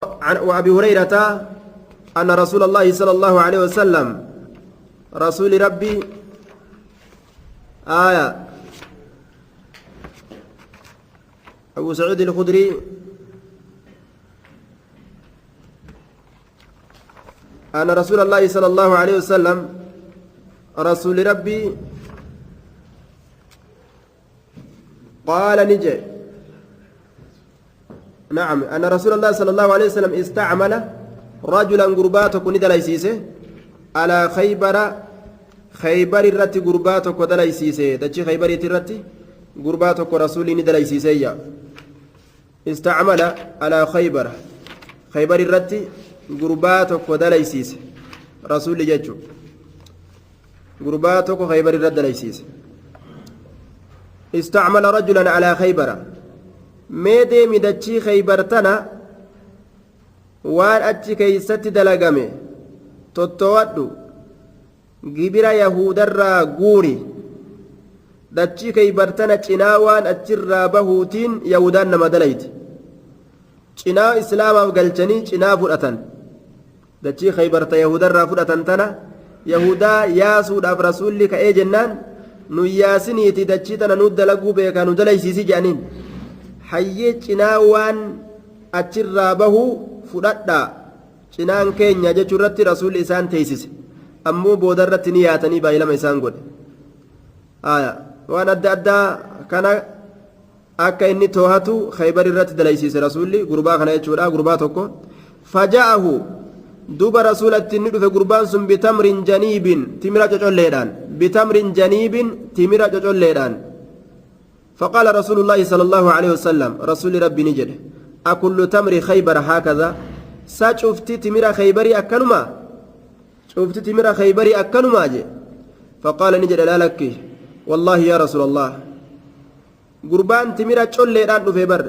وأبي هريرة أن رسول الله صلى الله عليه وسلم رسول ربي أبو سعيد الخدري أن رسول الله صلى الله عليه وسلم رسول ربي قال نجي نعم أن رسول الله صلى الله عليه وسلم استعمل رجلا قرباتك ندليسيسه على خيبر الرت قرباتك ودليسيسه دجي خيبر الرت قرباتك رسولي ندليسيسه استعمل على خيبر الرت قرباتك ودليسيسه رسولي ججو قرباتك خيبر الرت دليسيسه استعمل رجلا على خيبر meedee midachii khaybartana waan achi keeysatti dalagame tottowadhu gibira yahudarraa guuri dachii khaybartana cinaa waan achirraa bahuutiin yahudaan nama dalayti cinaa islaamaaf galchanii cinaa fudhatan dachii khaybarta yahudarraa fudhatan tana yahudaa yaasuudhaaf rasuulli ka'ee jennaan nu yaasiniiti dachii tana nu dalaguu beekaa nu dalaysiisi jedhaniin hayyee cinaa waan achirraa bahuu fudhadhaa cinaan keenya jechuu irratti rasuulli isaan teeysise ammoo booda irratti ni yaatanii baay'ilama isaan godhe waan adda addaa kana akka inni toohatu khaybar irratti dalaysiise rasuulli gurbaa kana jechuudha gurbaa tokko faja'ahu duba rasuulatti inni dhufe gurbaan sun bitamrin janiibin timira cocolleedhaan فقال رسول الله صلى الله عليه وسلم رسول ربي نجد أكل تمر خيبر هكذا سشفت تمر خيبري أكلما شفت تمر خيبري أكلما جي فقال نجد لا لك والله يا رسول الله قربان تمر تشولي رانو فيبر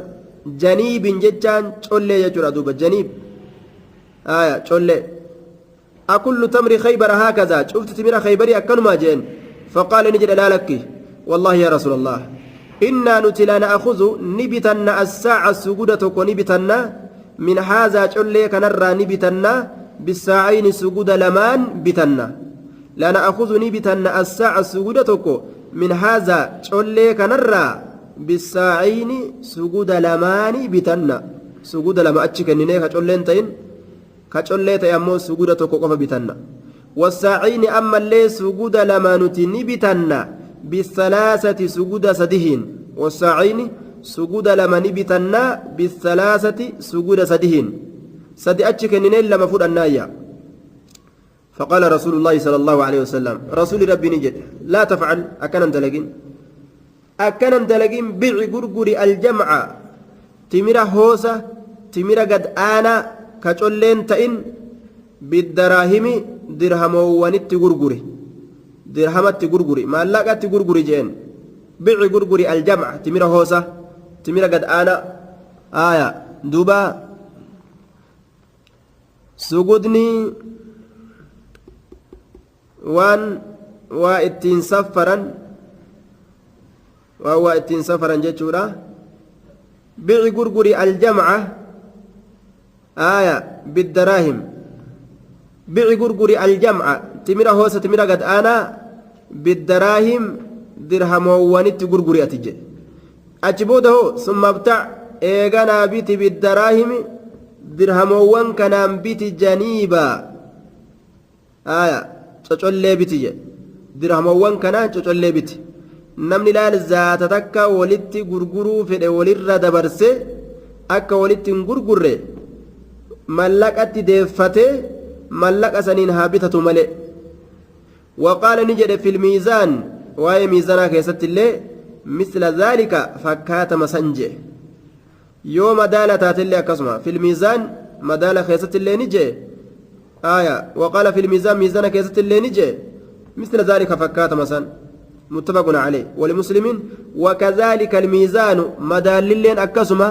جنيب جتان تشولي يجرى دوبا جنيب تشولي أكل تمر خيبر هكذا شفت تمر خيبري أكلما جين فقال نجد لا لك والله يا رسول الله إنا نتلا نأخذ نبتنا الساعة سجودة ونبتنا من هذا جل كنرى نبتنا بالساعين سجود لمان بتنا لا نأخذ نبتنا الساعة سجودة من هذا جل كنرى بالساعين سجود لمان بتنا سجود لما أتشك النينة كجلين تين كجلين تيمو سجودة كوكب بتنا والساعين أما اللي سجود لما نتني بتنا بالثلاثة سجود سدهين والساعين سجود لما نبتنا بالثلاثة سجود سدهين سدي أتشك نينين لما فود النايا فقال رسول الله صلى الله عليه وسلم رسول ربي نجد لا تفعل أكنا دلقين بيع غرغري الجمع تمرة هوسة تمرة قد آنا كتولين تئن بالدراهم درهم ونت غرغري درهمت غرغري ما لقت غرغري جين بيع غرغري الجمع تمير هوسه تمير قد انا دوبا سجودني وان واتين سفرا جتورا بيع غرغري الجمع بالدراهم بيع غرغري الجمع تمير هوسه تمير قد انا بالدراهم درهموانت غرغري أتجي أجبوده ثم ابتع إيغانا بيتي بالدراهم درهموان كان بيتي جنيبا تشولي بيتي درهموان كان تشولي بيتي نمني لال ذات تكا ولدت غرغرو في ولر دبرسي أكا ولدت غرغري ملقت دفتي ملق سنين هابطة ملئ وقال نجد في الميزان واي ميزانا كيست اللي مثل ذلك فكات مسنجه يوم مدالة اللي أكسما في الميزان مدالة كيست اللي نجي وقال في الميزان ميزانا كيست اللي نجي مثل ذلك فكات مسن متفق عليه ولمسلمين وكذلك الميزان مدال اللين أكسما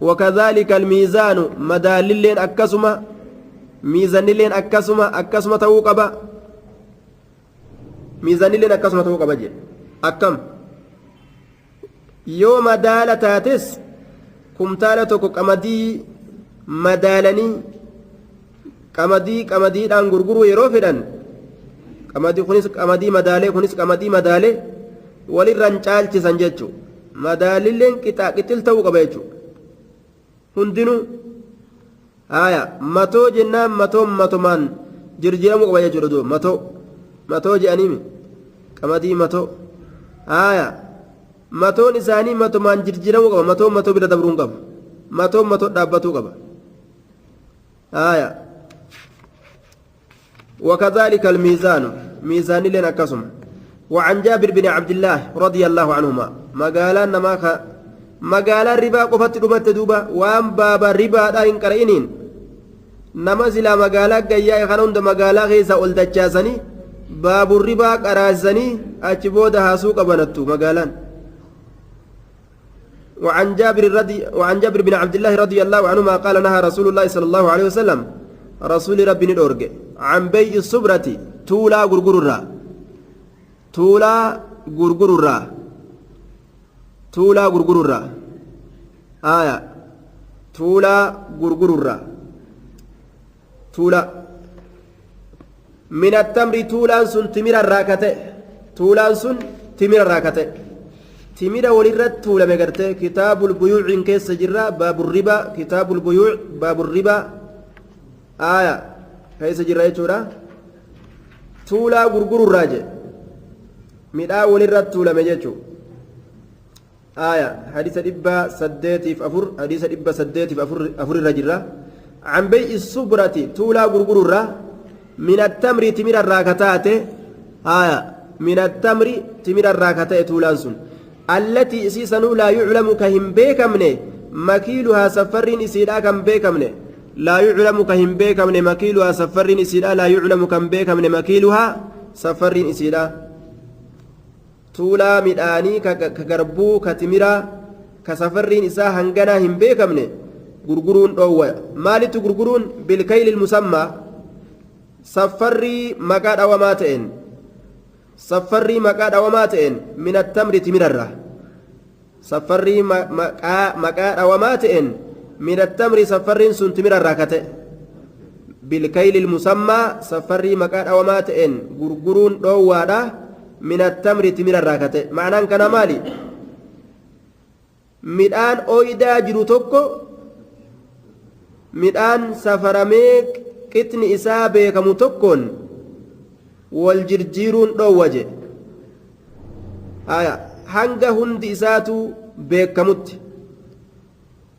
وكذلك الميزان مدال اللين أكسما ميزان اللين أكسما توقبا miizaanilleen akkasuma ta'uu qaba jee akkam yoo madaala taates kumtaala tokko qamadii madaalanii qamadiidhaan gurguruu yeroo fedhan qamadii kunis qamadii madaalee kunis qamadii madaalee walirraan caalchisan jechuudha madaalilleen qixil ta'uu qaba jechuudha hundinuu haaya matoo jennaan matomaan jirjiramuu qaba jechuudha duuba matoo je'aniimi qamadii matoo haaya matoon isaanii matomaan jirjiramuu qaba matoo bira dabruun qaba matoo dhaabbatuu qaba haaya وكذلك الميزان ميزان لنا كسم وعن جابر بن عبد الله رضي الله عنهما مقالا الربا قفت رمت دوبا وان بابا الربا دائن كرئنين نمزل مقالا قيا خنون مقالا غيسا أولدجاسني باب الربا قرازني أجبودها سوق بنتو مقالا وعن جابر بن عبد الله رضي الله عنهما قال نهى رسول الله صلى الله عليه وسلم رسول ربي ندورج عن بيع الصبرة تولا غرغررا آية تولا غرغررا تولا من التمر تولا سن تمر الراكته تولا سن تمر الراكته تمر ولرت تولا مغرته كتاب البيوع إن كيس جرا باب الربا كتاب البيوع باب الربا آية كيس جرا يجورا تولا غرغررا جه midhaa walirratti tuulame jechuun hadiisa 804 hadiisa 804 irra jirra can bay'i subrati tuulaa gurgururra min attamri timirarraa kataate min attamri timirarraa katae tuulaan sun allatii isiisanuu laa yuclamu ka hin beekamne makiiluhaa safarriin isiidhaa kan beekamne laa yuclamu ka hin beekamne makiiluhaa safarriin isiidhaa laa yuclamu kan beekamne makiiluhaa safarriin isiidhaa tuulaa midhaanii ka garbuu ka timiraa ka safarriin isaa hanganaa hin beekamne gurguruun dhoowwa maalitti gurguruun bilkayli musammaa safarrii maqaa dhawamaa ta'een min attamri timirarra safarrii maqaa dhawamaa ta'een min attamri safarriin sun timirarraa kate bilkayli musammaa safarrii maqaa dhawamaa ta'een gurguruun dhoowwaadha من التمر تمر الراكته معناه كان مالي midhaan ooyidaa jiru tokko midhaan safaramee qixni isaa beekamu tokkoon wal jirjiiruun dhoowwaje hanga hundi isaatu beekamutti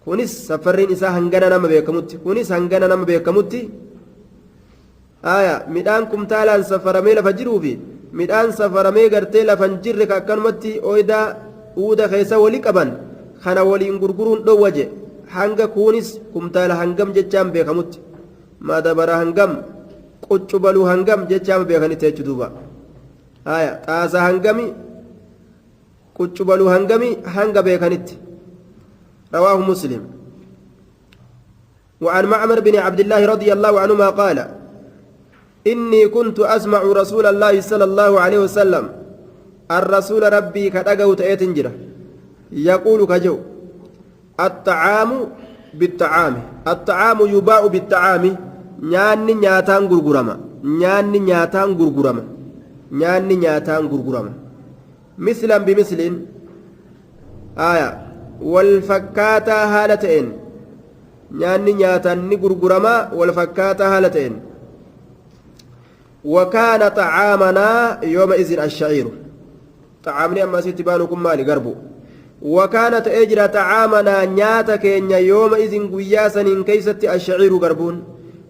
kunis safarriin isaa hangana nama beekamutti kunis hangana nama beekamutti midhaan kumtaalaan safaramee lafa jiruufi midhaan safaramee gartee lafan jirre ka akkanumatti ooyidaa uuda keessa walii qaban kana waliin gurguruun dhoowwaje hanga kunis kumtaala hangam jechaan beekamutti madabara hangam quccubaluu hangam jechaan beekanitti jechu duuba xaasa hangami quccubaluu hangami hanga beekanitti رواه مسلم وعن معمر بن عبد الله رضي الله عنهما قال إني كنت أسمع رسول الله صلى الله عليه وسلم الرسول ربي كتاقو تأتنجرة يقول كجو الطعام بالطعام الطعام يباع بالطعام نياني نياتان غرغرما نياني نياتان غرغرما نياني نياتان غرغرما مثلا بمثل والفكاتا هالتين نياني نياتان غرغرما والفكاتا هالتين وكان طعامنا يومئذ الشعير طعامني أما سيتبانكم مالي قربو وكانت أجرى طعامنا نياتك يومئذ قياسا كيست الشعير قربون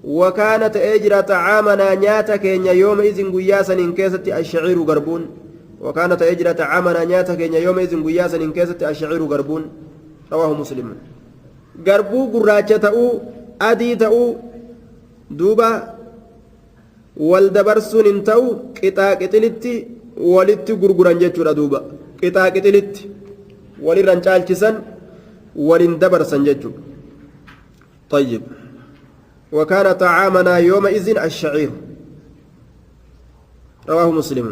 وكانت أجرى طعامنا نياتك يومئذ قياسا كيست الشعير قربون وكانت أجرى طعامنا نياتك يومئذ قياسا كيست الشعير قربون رواه مسلم قربو قراجة أدي دوبا والدبرسون انتو قطاقتلتي ولتي غرغران جچورا دوبا قطاقتلتي ولران چالچسن ولين دبرسن جچو طيب وكان طعامنا يومئذ الشعير رواه مسلم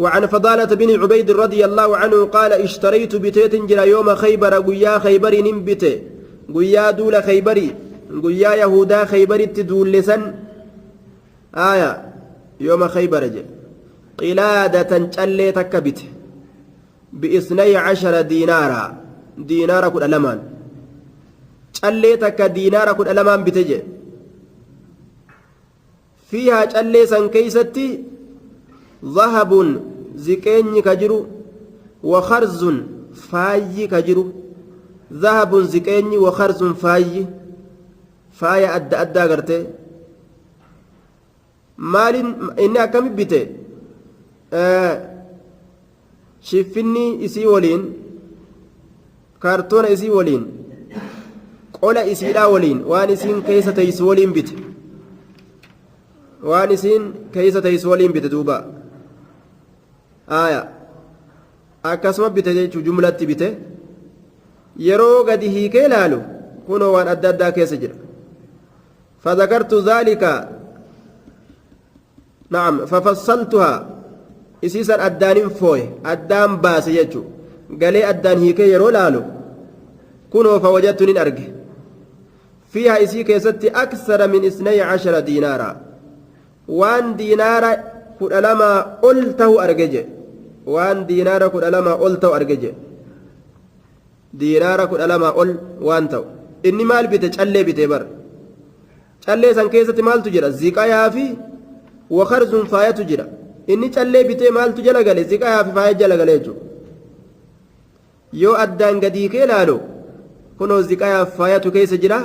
وعن فضالة بن عبيد رضي الله عنه قال اشتريت بتيت جرى يوم خيبر قيا خيبر نمبت قيا دول خيبري قيا يهودا خيبر تدول لسن آية يوم خيبر جي قلادة تشلي تكبت ب12 دينارا دينارا كل ألمان تشلي تك دينارا كل ألمان بتجي فيها تشلي سن كيستي ذهب زكيني كجرو وخرز فاي كجرو ذهب زكيني وخرز فاي فاي أدى قرتي مال إني أكم بيته شفني إسي ولين كارتون إسي ولين قول إسي لا ولين وان إسين كيسة تيس ولين بيته وان إسين كيسة تيس ولين بيته دوبا آية أكسم بيته جملة بيته يرو قد هيكي لالو كنو وان أدى كيس جر فذكرت ذلك نعم ففصلتها إسيسا أدان فوي أدان باس يجو قالي أدان هيكي يرو لالو كنو فوجدتني أرجع فيها إسي كيستي أكثر من 12 دينارا وان دينارا كل لما قلته أرجع وان دينارا كل لما قلته أرجع دينارا كل لما قل وانتو إني مال بتجعلي بتبر callee san keessatti maaltu jira ziqayaa fi wakharzuun faayatu jira inni callee bitee maaltu jala gale ziqayaa fi faaya jala gale jechuudha yoo addaan gadii kee laalo kunoo ziqayaa fi faayatu keessa jira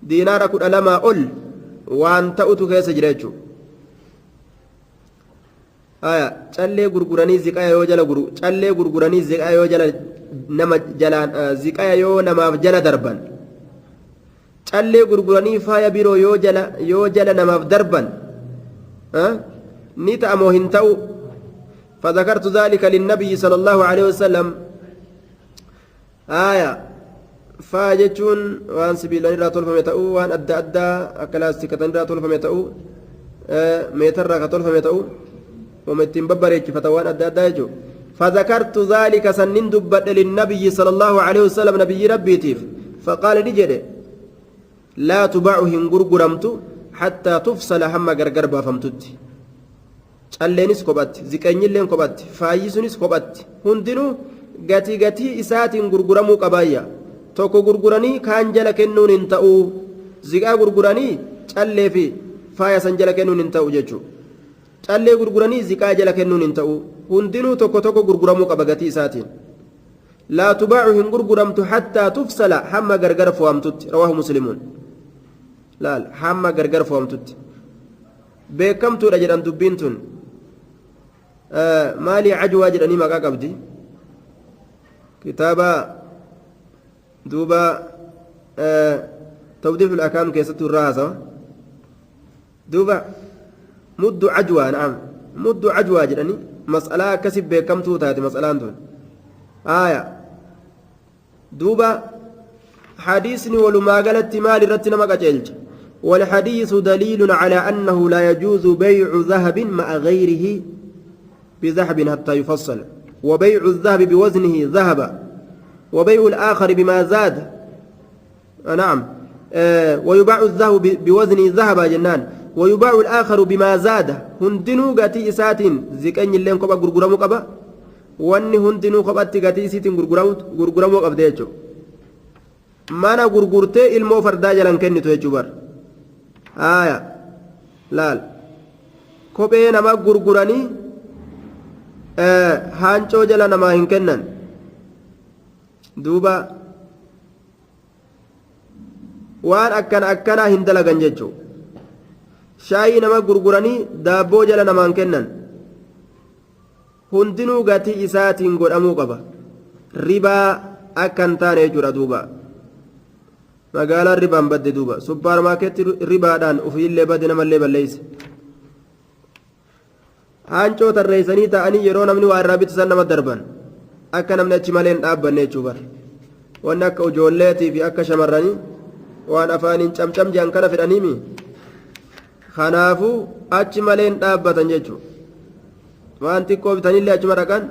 diinaara 12 ol waan ta'utu keessa jira jechuudha aya callee gurguranii ziqayaa yoo jala callee gurguranii ziqayaa yoo jala nama jalaan ziqayaa yoo namaaf jala darban callee gurguranii faaya biroo yoo jala namaaf darban ni ta'a moo hin ta'u فذكرت ذلك للنبي صلى الله عليه وسلم آية فاجتون وان سبيلان را تولف ميتاو وان أدى أكلاستيكتان را تولف ميتاو ميتر را تولف ميتاو ومتين ببريك فتوان أدى يجو فذكرت ذلك سنن دبت للنبي صلى الله عليه وسلم نبي ربي تيف فقال لجده لا تباعهم غرغرمت حتى تفصل هم غرغر بافمتت callenis kophatti ziqeenyilleen kophatti faayyisunis kophatti hundinuu gatii isaatiin gurguramuu qabaayya tokko gurguranii kaan jala kennuun hin ta'u ziqaa gurguranii callee fi faaya san jala kennuun hin ta'u jechuu callee gurguranii ziqaa jala kennuun hin ta'u hundinuu tokko gurguramuu qaba gatii isaatiin laa tubaacu hin gurguramtu hattaa tufsala hamma gargar fo'amtutti rawaahu muslimuun laal hamma gargar fo'amtutti beekamtuudha jedhan dubbiin tun مالي عجوة جراني مقا قبدي كتابة دوبا توضيح الأحكام كيسة الراسة دوبا مد عجوة نعم مد عجوة جراني مسألة كسب بكم توتاتي مسألة دون آية دوبا حديثني ولما قالت مالي رتنا مقا جلج والحديث دليل على أنه لا يجوز بيع ذهب مع غيره بذهب حتى يفصل وبيع الذهب بوزنه ذهب وبيع الآخر بما زاد نعم ويباع الذهب بوزنه ذهب جنان ويباع الآخر بما زاد هندنو غتي إساتين زكاني اللين قبا غرغرامو قبا واني هندنو قباتي غتي إساتين غرغرامو قبا ديجو مانا غرغرتي المو فردا جلان كني توجو بر آية لال كوبي نما غرغراني haancoo jala namaa hin kennan duuba waan akkanaa hin dalagan jechuu shaayii nama gurguranii daabboo jala namaan kennan hundinuu gatii isaatiin godhamuu qaba ribaa akka hin taane jechuudha duuba magaalaan ribaan badde duuba suppaarmaakeetti ribaadhaan ufiillee badde namallee balleeyse haancoo tarreessanii ta'anii yeroo namni waa irraa bitisan nama darban akka namni achi malee hin dhaabbanne jechuu bar wanni akka ijoolleetii fi akka shamarranii waan afaaniin camcam jehan kana fedhaniimi kanaafuu achi malee hin dhaabbatan jechuu waan xiqqoo bitanillee achuma dhaqan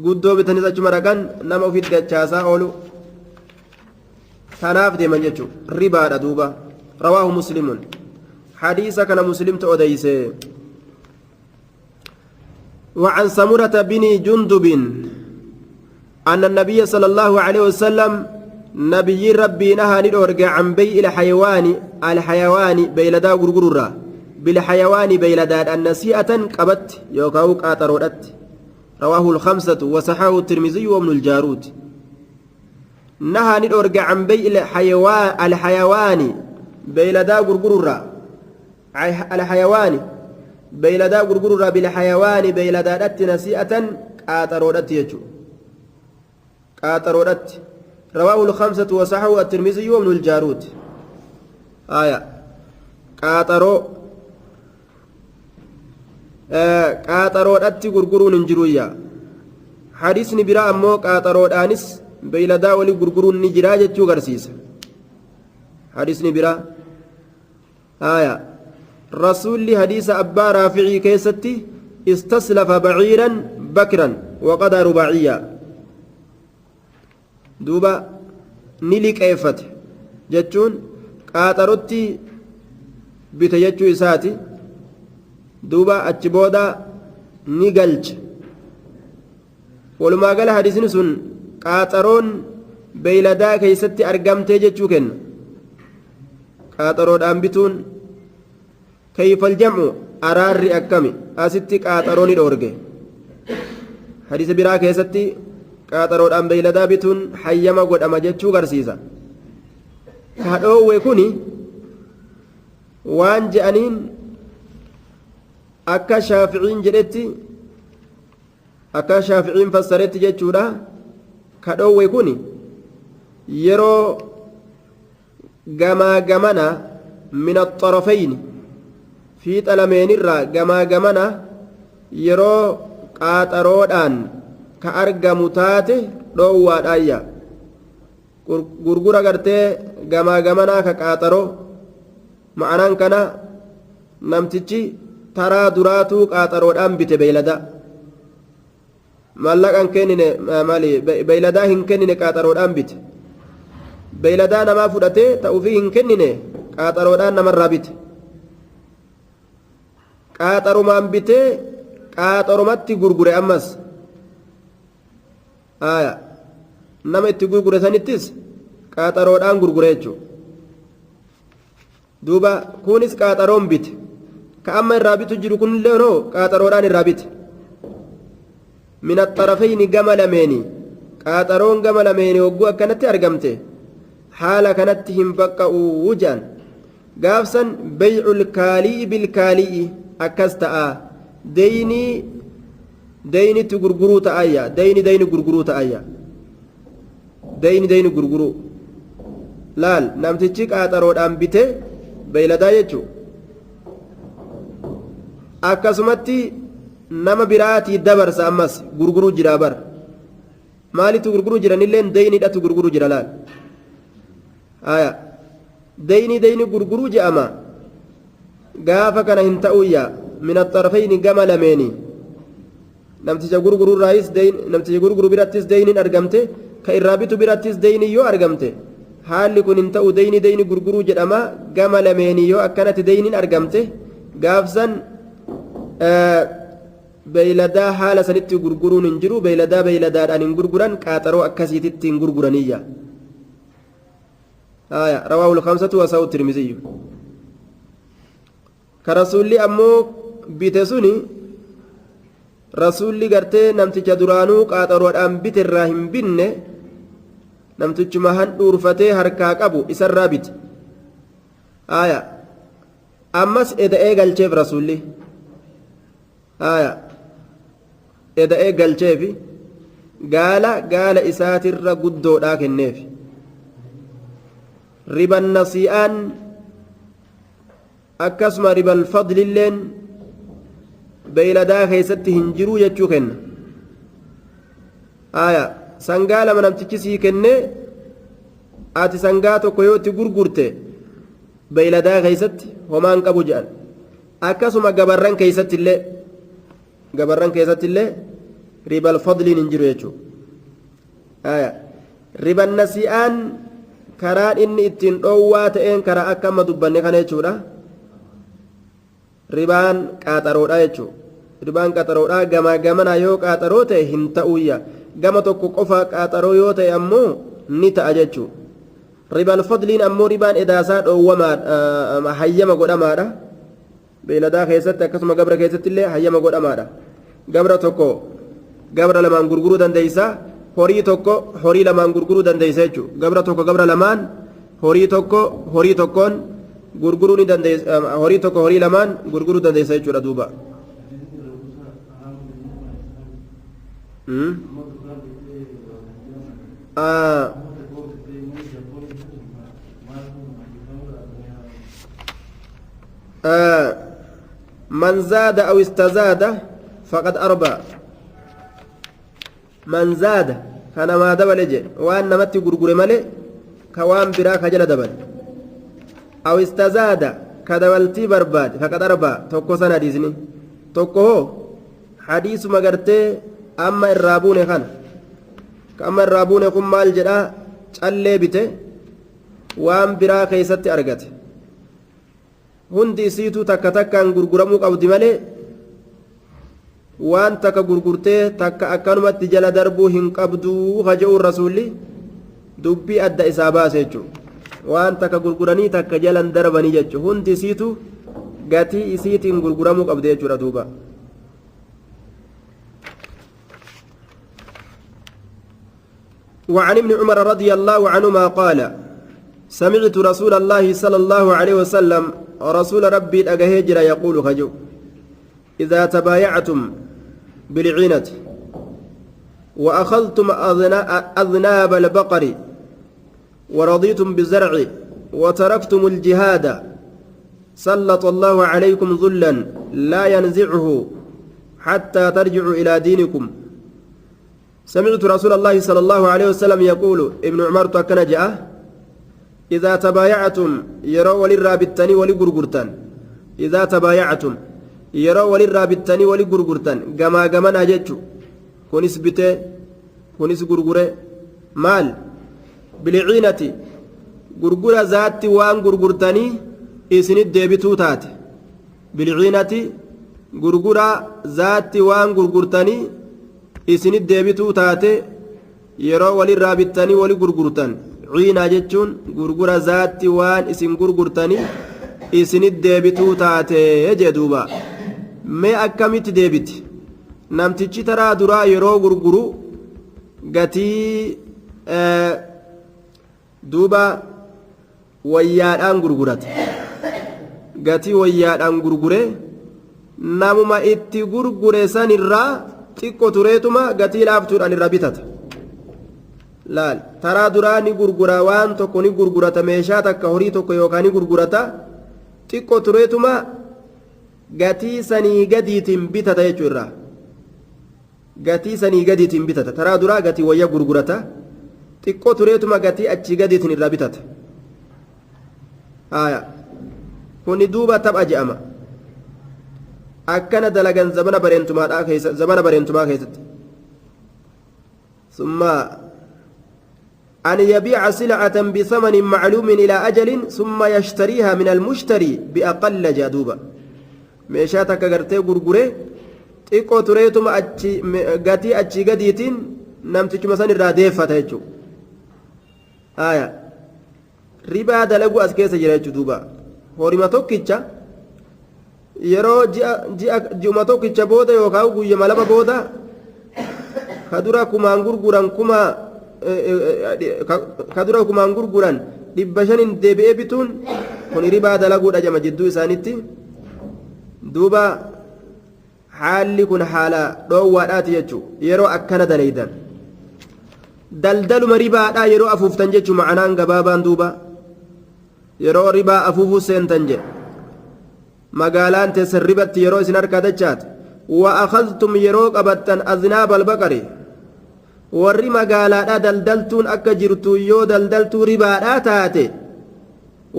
guddoo bitanis achuma dhaqan nama ofitti dachaasaa oolu tanaaf deeman jechuudha ribaadha duuba rawaahu muslimun hadiisa kana muslimtu odeyse وعن سمرة بن جندب أن النبي صلى الله عليه وسلم نبي ربي نهى ندورج عن بيع الحيوان بيلدا غرغرورا بالحيوان بيلداد النسيئة قبت يوكاوك آترودت رواه الخمسة وصححه الترمذي وابن الجارود نهى ندورج عن بيع الحيوان بيلدا غرغرورا الحيوان بيلدا غرغرورا بالحيوان بيلدادت نسيئة آترودت يجو آترودت رواه الخمسة وصححه الترمذي وابن الجارود آية قاطرو qaaxaroodhatti gurguruun hin jiruyya hadiisni biraa ammoo qaaxaroodhaanis beeyladaa walii gurguruun ni jiraa jechuu garsiisa hadiisni biraa haya rasuulli hadiisa abbaa raaficii keessatti istaslafa baciiran bakran waqadaa rubaaciyya duuba ni liqeeffate jechuun qaaxarotti bite jechuu isaati duuba achi booda ni galche walumaa gala hadiisni sun qaaxaroon beeyladaa keeysatti argamtee jechuu kenna qaaxaroodhaan bituun kayfal jam'u araarri akkami asitti qaaxaroo ni dhoorge hadiisa biraa keessatti qaaxaroodhaan beeyladaa bituun hayyama godhama jechuu garsiisa kadhoowwe kuni waan je'aniin akka shaaficiin jedhetti akka shaaficiin fassaretti jechuudha kadhoowwe kun yeroo gamaa gamana min axarafayni fiixa lameenirraa gamaa gamana yeroo qaaxaroodhaan ka argamu taate dhoowwaadhaayya gurgura gartee gamaa gamanaa ka qaaxaroo ma'anaan kana namtichi taraa duraatuu qaaxaroodhaan bite beeylada mallaqan kennine maali beeyladaa hin kennine qaaxaroodhaan bite beeyladaa namaa fudhatee ta'uufii hin kennine qaaxaroodhaan namarraa bite qaaxarumaan bitee qaaxarumatti gurgure ammas aya nama itti gurgure sanittis qaaxaroodhaan gurgure jechuu duuba kunis qaaxaroon bite ka amma irraa bitu jiru kunillee noo qaaxaroodhaan irraa bite min axarafayni gama lameeni qaaxaroon gama lameeni hogguu akkanatti argamte haala kanatti hin baqqa'uu jedhan gaafsan bey'ul kaali'i bilkaali'i akkas ta'a deynitti gurguruu ta'ayya deyni gurguruu ta'ayya deyni gurguruu laal namtichi qaaxaroodhaan bite beeyladaa jechuu akkasumatti nama biraatii dabarsa ammas gurguruu jira bar maalitu gurguruu jiranilleen deynidhatu gurguruu jira laal aya deyni gurguruu je'ama gaafa kana hin ta'uyya min axarafayni gama lameeni namticha gurguruurraayis namticha gurguru birattis deyniin argamte ka irraa bitu birattis deyni yoo argamte haalli kun hin ta'u deyni gurguruu jedhama gama lameeni yoo akkanatti deyniin argamte gaafsan beeyladaa haala sanitti gurguruun hin jiru beeyladaadhaan hin gurguran qaaxaroo akkasiititti hin gurguraniyya rawaahu lkamsatu wasaa'u tirmiziyyu ka rasuulli ammoo bite suni rasuulli gartee namticha duraanuu qaaxaroodhaan bite irraa hin binne namtichuma handhuurfatee harkaa qabu isarraa bite aya ammas eda'ee galcheef rasuulli aya eda'ee galcheefi gaala isaatirra guddoodhaa kenneef riban nasi'aan akkasuma ribal fadlilleen beeyladaa keeysatti hin jiruu jechuu kenna aya sangaa lama namtichi sii kenne ati sangaa tokko yoo itti gurgurte beeyladaa keeysatti homaan qabu jedhan akkasuma gabarran keeysatti illee gabarran keessatti illee ribal fadliin hin jiru jechuudha riban nasi'aan karaan inni ittiin dhoowwaa ta'een karaa akka amma dubbanne kana jechuudha ribaan qaaxaroodha jechuudha ribaan qaaxaroodha gamaa gamanaa yoo qaaxaroo ta'e hin ta'uyya gama tokko qofa qaaxaroo yoo ta'e ammoo ni ta'a jechuudha ribal fadliin ammoo ribaan edaasaa dhoowwamaadha hayyama godhamaadha beeladaa keessatti akkasuma gabra keessatti illee hayyama godhamaadha gabra tokko gabra lamaan gurguruu dandeeysa horii tokko horii lamaan gurguruu dandeeysa jechuudha gabra tokko gabra lamaan horii tokko horii tokkoon gurguruu ni dandeeysa horii tokko horii lamaan gurguruu dandeeysa jechuudha duuba من زاد أو استزاد فقد أربى من زاد كان ما دبل جي وأن نمت غرغر ملي كوان براك جل دبل أو استزاد كدبلتي برباد فقد أربى توكو سنة ديزني توكو حديث مغرتي أما الرابون خان كما الرابون قم مال جدا چلي بته وان براك يستي أرغت hundi isiitu takka takkaan gurguramuu qabdi malee waan takka gurgurtee takka akkanumatti jala darbuu hin qabduu haja'uun rasuulli dubbii adda isaa baase jechuudha waan takka gurguranii takka jalan darbanii jechuudha hundi isiitu gatii isiitiin gurguramuu qabdi jechuudha duuba. وعن ابن عمر رضي الله عنهما قال سمعت رسول الله صلى الله عليه وسلم رسول ربي أجهجر يقول خجو إذا تبايعتم بالعينة وأخذتم أذناب البقر ورضيتم بالزرع وتركتم الجهاد سلط الله عليكم ذلا لا ينزعه حتى ترجعوا إلى دينكم سمعت رسول الله صلى الله عليه وسلم يقول ابن عمر تكنجأ إذا تبايعتم يروا وللرابطني ولغرغرتن إذا تبايعتم يروا وللرابطني ولغرغرتن غما غما جچو كونس بيته كونس غرغره مال بالعينة غرغره ذات وان غرغرتني اسني ديبتو تات بالعينة غرغره ذات وان غرغرتني اسني ديبتو تات يروا وللرابطني ولغرغرتن ciinaa jechuun gurgura zaatti waan isin gurgurtanii isinit deebituu taatee jee duuba mee akkamitti deebiti namtichi taraa duraa yeroo gurguru gatii duuba wayyaadhaan gurgurate gatii wayyaadhaan gurgure namuma itti gurgure sanirraa xiqqo tureetuma gatii laaftuudhaan irra bitata laal taraa duraa ni gurgura waan tokko ni gurgurata meeshaa takka horii tokko yookaan ni gurgurata xiqqo tureetuma gatii sanii gadiitiin bitata jechuudha gatii sanii gadiitiin bitata taraa duraa gatii wayya gurgurata xiqqo tureetuma gatii achi gadiitiin irraa bitata kuni duuba tapha je'ama akkana dalagan zamana bareentumaa keessatti summa أن يبيع سلعة بثمن معلوم إلى أجل ثم يشتريها من المشتري بأقل جادوبا ميشاتك غرتي غرغري تيكو تريتم غاتي أتشي غديتين نمتك مثلا الراديفة تيجو ربا دلقو أسكيس جريتو دوبا هورما توكيتشا يرو جيوما توكيتشا بودا يوكاو قوية ملابا بودا خدورا كمان غرغران كما kadura kumaan gurguran 500 deebi'ee bituun kun ribaa dalaguudha jama jidduu isaanitti duuba haalli kun haala dhoowwaadhaati jechuu yeroo akkana dalaydan daldaluma ribaadhaa yeroo afuuftan jechuu ma'anaan gabaabaan duuba yeroo ribaa afuufuu seentan jedhe magaalaan teessan ribatti yeroo isin harkaa dachaate wa akhadtum yeroo qabattan aznaaba albaqari warri magaalaadhaa daldaltuun akka jirtu yoo daldaltuu ribaadhaa taate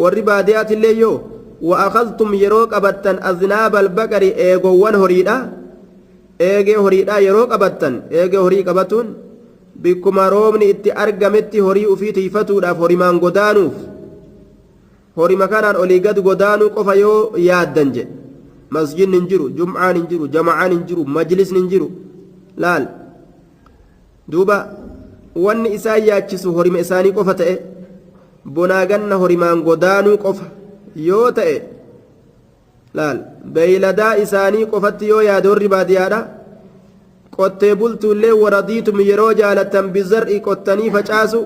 warri baadiyaatillee yoo wa akhadtum yeroo qabattan aznaaba albaqari eegowwan horiidha eegee horiidhaa yeroo qabattan eegee horii qabatuun bikkuma roobni itti argametti horii ufii tiifatuudhaaf horimaan godaanuuf horima kanaan olii gad godaanuu qofa yoo yaaddan jedhe masjidni hin jiru jum'aan hin jiru jama'aan hin jiru majlisni hin jiru laal duuba wanni isaan yaachisu horima isaanii qofa ta'e bonaa ganna horimaan godaanuu qofa yoo ta'e laal beeyladaa isaanii qofatti yoo yaade warri baadiyyaadha qottee bultuullee waradiitum yeroo jaalattan bizar'i qottanii facaasu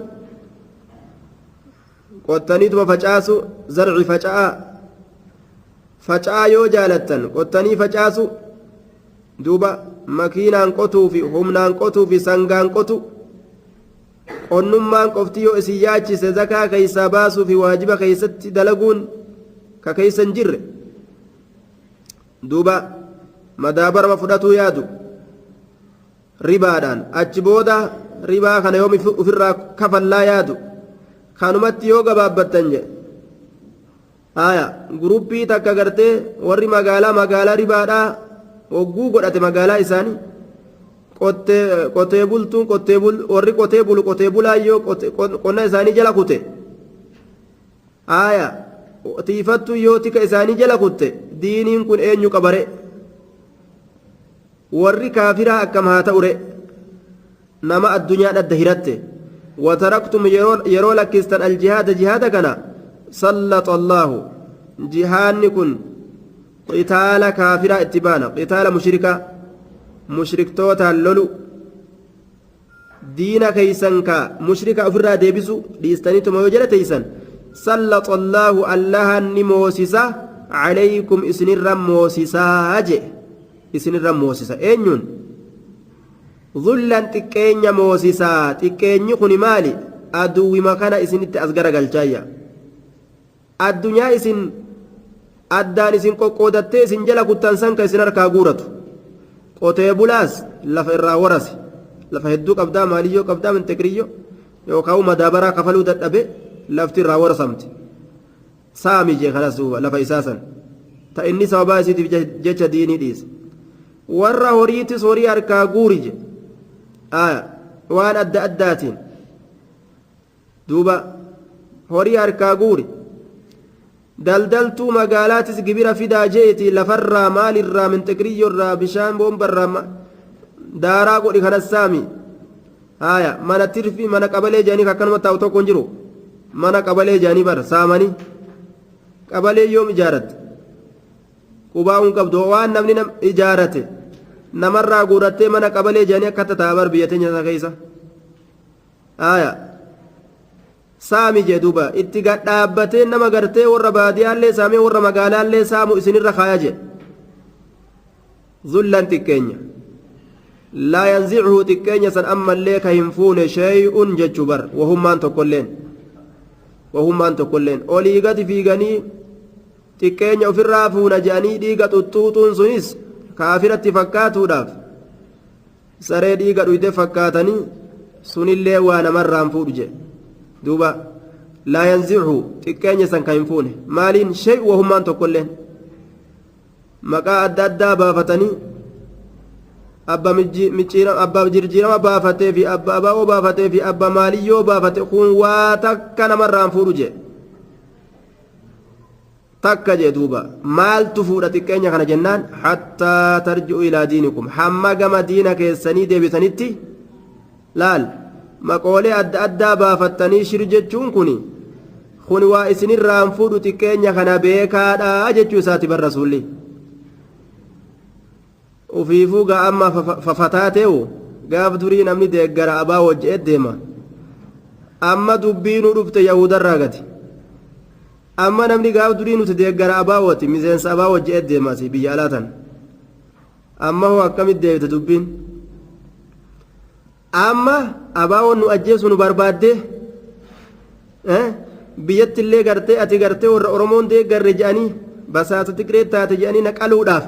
qottaniituma facaasu zarci faca'aa yoo jaalattan qottanii facaasu duuba makiinaan qotuu fi humnaan qotuu fi sangaan qotu qonnummaan qofti yoo isin yaachise zakaa keeysaa baasuu fi waajiba keeysatti dalaguun ka keeysa hin jirre duuba madaabarama fudhatuu yaadu ribaadhaan achi booda ribaa kana yoom ufirraa kafallaa yaadu kanumatti yoo gabaabbattan jedhe haya guruppii takka gartee warri magaalaa ribaadhaa hogguu godhate magaalaa isaanii qotee bultuun warri qotee bulu qotee bulaayyoo qonna isaanii jala kute haya tiifattu yoo tika isaanii jala kutte diiniin kun eenyu qabare warri kaafiraa akkam haa ta'ure nama addunyaa dhadda hiratte wataraktum yeroo lakkistan aljihaada jihaada kana sallata allaahu jihaanni kun qitaala kaafiraa itti baana qitaala mushriktootaan lolu diina keeysan ka mushrika ofirraa deebisu dhiistaniituma yoo jala teeysan sallata allaahu allahan ni moosisa calaykum isinirra moosisaa je isinirra moosisa eenyuun dhullan xiqqeenya moosisaa xiqqeenyi kuni maali aduwwima kana isinitti as garagalchaayya addunyaa isin addaan isin qoqqoodattee isin jala kuttan san ka isin harkaa guuratu qotee bulaas lafa irraa warase lafa hedduu qabdaa maaliyyoo qabdaa mintekiriyyoo yookaan madaabaraa kafaluu dadhabe lafti irraa warasamti saami jee kanas duuba lafa isaa san ta inni sababaa isiitiif jecha diinii dhiise warra horiitis horii harkaa guuri je waan adda addaatiin duuba horii harkaa guuri daldaltuu magaalaatis gibira fidaa jeeti lafarraa maalirraa mintekiriyyoorraa bishaan boombarraa daaraa godhi kanas saami haya mana tirfii mana qabalee jaanii akkanuma taa'u tokko hin jiru mana qabalee jaanii bar saamanii qabalee yoom ijaaratte qubaa'uun qabdu waan namni ijaarate namarraa guurattee mana qabalee jaanii akka tataa bar biyya teenya keessa haya saami jee duuba itti gadhaabbatee nama gartee warra baadiyaallee saamee warra magaalaallee saamu isinirra kaaya jee zullan xiqqeenya laa yanzicuhu xiqqeenya san ammallee ka hin fuune shay'un jechuu bar wahummaan tokkolleen olii gadi fiiganii xiqqeenya ofirraa fuuna je'anii dhiiga xuxxuuxuun sunis kaafiratti fakkaatuudhaaf saree dhiiga dhuyte fakkaatanii sunillee waa namarraan fuudhu jee duuba laa yanzicuhu xiqqeenya san ka hin fuune maaliin shay wahummaan tokkolleen maqaa adda addaa baafatanii abba jirjiirama baafatee fi abba abaa'oo baafatee fi abba maaliyyoo baafate kun waa takka namarraan fuudhu jee takka jee duuba maaltu fuudha xiqqeenya kana jennaan hattaa tarji'u ilaa diinikum hamma gama diina keessanii deebitanitti laal maqoolee adda addaa baafattanii shir jechuun kun waa isinirraan fuudhu xiqqeenya kana beekaadhaa jechuu isaati bar rasuulli ufiifuu gaa amma fafataateewu gaaf durii namni deeggara abaa wajje'et deema amma dubbiinuu dhufte yahudarraa gati amma namni gaaf durii nuti deeggara abaa wati miseensa abaa wajje'et deemasi biyya alaatan amma hoo akkamit deebite dubbiin amma abaawoon nu ajjeesu nu barbaadde biyyattillee gartee ati gartee warra oromoon deeggarre je'anii basaasa tigree taate je'anii naqaluudhaaf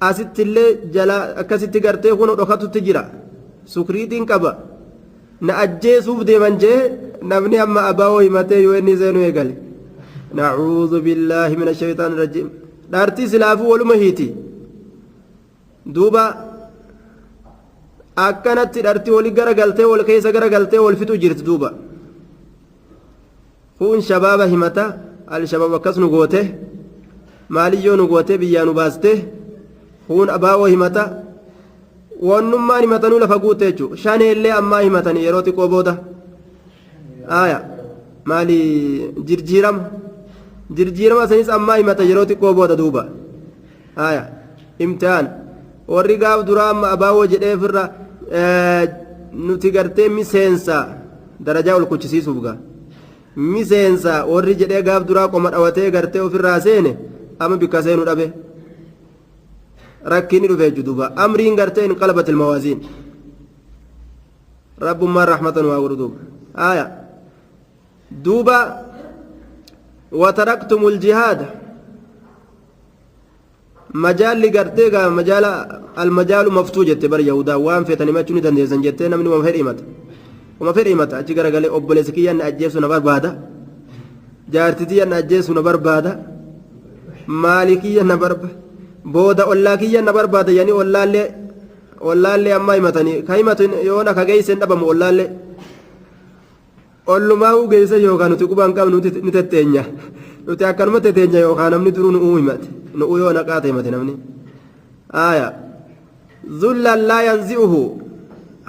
asittillee jala akkasitti gartee kun dhokatutti jira sukriitiin qaba na ajjeesuuf deeman jee namni amma abaawoo himatee yoo inni seenuu eegale nacuudhu billaahi min ashaytaan irrajiim dhaartii silaafuu waluma hiiti duuba akkanatti dharti wali garagaltee wal keessa garagaltee wal fixu jirti duuba kun shabaaba himata al-shabaab akkas nu goote maaliyyoo nu goote biyyaa nu baaste kun abaawoo himata wannummaan himatanuu lafa guute jechuudha shaneellee ammaa himatanii yeroo xiqqoo booda aaya maali jirjiirama sanis ammaa himata yeroo xiqqoo booda duuba aaya imtihaan warri gaaf duraa amma abaawoo jedhee ofirra nuti gartee miseensa darajaa ol kuchisiisuuf gaa miseensa warri jedhee gaaf duraa qoma dhawatee gartee ofirraa seene amma bikka seenu dhabe rakkiin dhufee duuba amriin gartee in qalbatil mawaaziin rabbummaan rahmatan waa godhu duuba aaya duuba wataraktumul jihaada majaalli gartee gaa majaala almajaalu maftuu jette bar yahudaa waan feetan himachuu ni dandeessan jettee namni uma fedhe himata achi garagalee obboleessi kiyyaan na ajjeesu na barbaada jaartitiyyan na ajjeesu na barbaada maali kiyya na barbaada booda ollaa kiyya na barbaada yani ollaallee ammaa himatanii ka himatu yoona ka geeysen dhabamu ollaallee ollumaa uu geeyse yookaan nuti qubaan qabnu ni tetteenya nuti akkanuma tetteenya yookaan namni duruu nu'uu himate nu'uu yoo naqaata himate namni aaya zullan laa yanzi'uhu